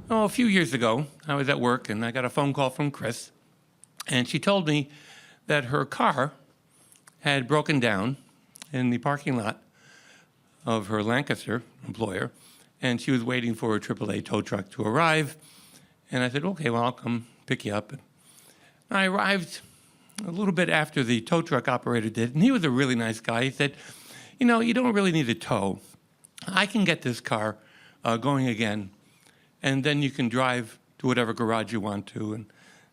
Oh, a few years ago, I was at work and I got a phone call from Chris, and she told me that her car had broken down in the parking lot of her Lancaster employer, and she was waiting for a AAA tow truck to arrive. And I said, okay, well, I'll come pick you up. And I arrived a little bit after the tow truck operator did, and he was a really nice guy. He said, you know, you don't really need a tow. I can get this car going again, and then you can drive to whatever garage you want to, and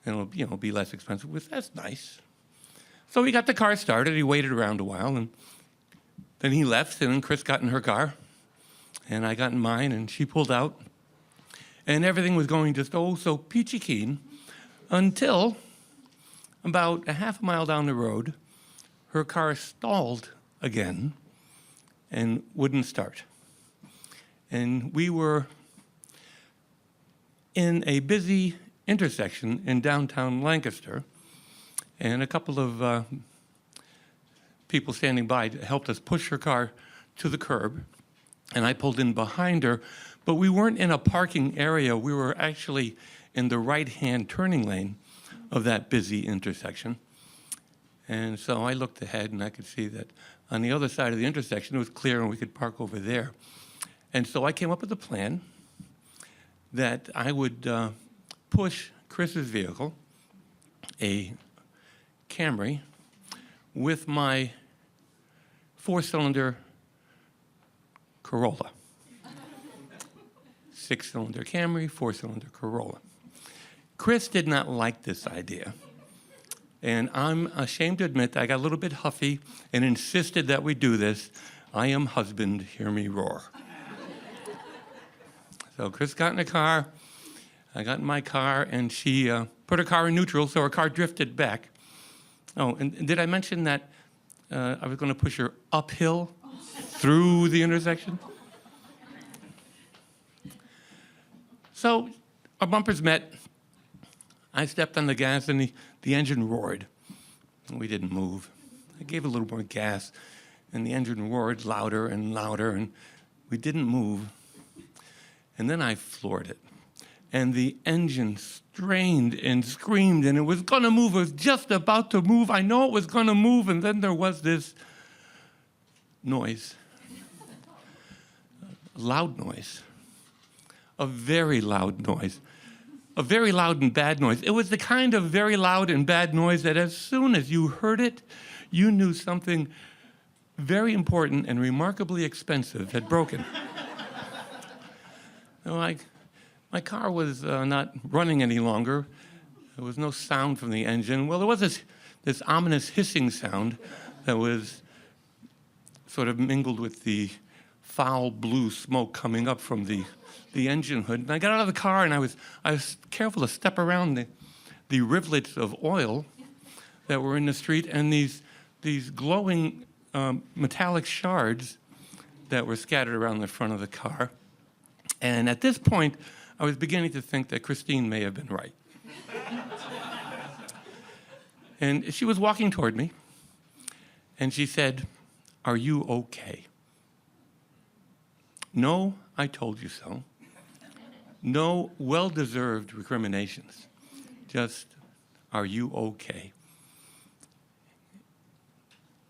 it'll be less expensive. Well, that's nice. So he got the car started. He waited around a while, and then he left, and then Chris got in her car, and I got in mine, and she pulled out, and everything was going just so peachy keen until about a half a mile down the road, her car stalled again and wouldn't start. And we were in a busy intersection in downtown Lancaster, and a couple of people standing by helped us push her car to the curb, and I pulled in behind her, but we weren't in a parking area. We were actually in the right-hand turning lane of that busy intersection. And so I looked ahead, and I could see that on the other side of the intersection, it was clear, and we could park over there. And so I came up with a plan that I would push Chris's vehicle, a Camry, with my four-cylinder Corolla. Six-cylinder Camry, four-cylinder Corolla. Chris did not like this idea. And I'm ashamed to admit that I got a little bit huffy and insisted that we do this. I am husband, hear me roar. So Chris got in the car, I got in my car, and she put her car in neutral, so her car drifted back. Oh, and did I mention that I was going to push her uphill through the intersection? So our bumpers met. I stepped on the gas, and the engine roared. We didn't move. I gave a little more gas, and the engine roared louder and louder, and we didn't move. And then I floored it, and the engine strained and screamed, and it was going to move. It was just about to move. I know it was going to move, and then there was this noise, a loud noise, a very loud noise, a very loud and bad noise. It was the kind of very loud and bad noise that as soon as you heard it, you knew something very important and remarkably expensive had broken. My car was not running any longer. There was no sound from the engine. Well, there was this ominous hissing sound that was sort of mingled with the foul blue smoke coming up from the engine hood. And I got out of the car, and I was careful to step around the rivulets of oil that were in the street, and these glowing metallic shards that were scattered around the front of the car. And at this point, I was beginning to think that Christine may have been right. And she was walking toward me, and she said, "Are you okay?" No, I told you so. No well-deserved recriminations. Just, are you okay?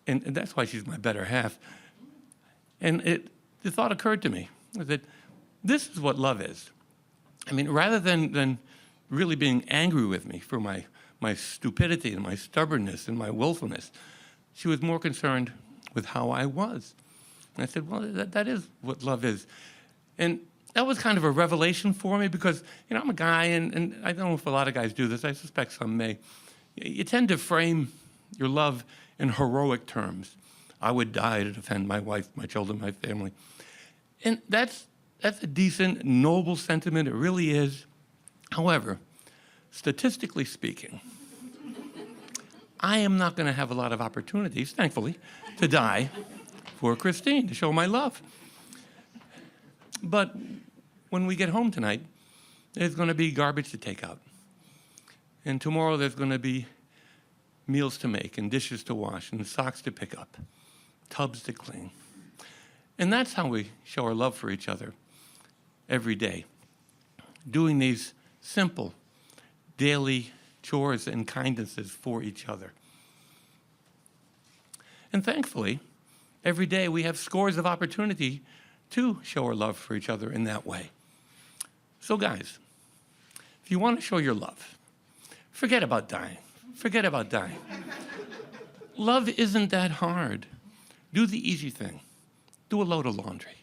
And that's why she's my better half. And the thought occurred to me that this is what love is. I mean, rather than really being angry with me for my stupidity and my stubbornness and my willfulness, she was more concerned with how I was. And I said, well, that is what love is. And that was kind of a revelation for me because, you know, I'm a guy, and I don't know if a lot of guys do this. I suspect some may. You tend to frame your love in heroic terms. I would die to defend my wife, my children, my family. And that's a decent, noble sentiment. It really is. However, statistically speaking, I am not going to have a lot of opportunities, thankfully, to die for Christine, to show my love. But when we get home tonight, there's going to be garbage to take out. And tomorrow there's going to be meals to make and dishes to wash and socks to pick up, tubs to clean. And that's how we show our love for each other every day. doing these simple daily chores and kindnesses for each other. And thankfully, every day we have scores of opportunity to show our love for each other in that way. So guys, if you want to show your love, forget about dying. Forget about dying. Love isn't that hard. Do the easy thing. Do a load of laundry.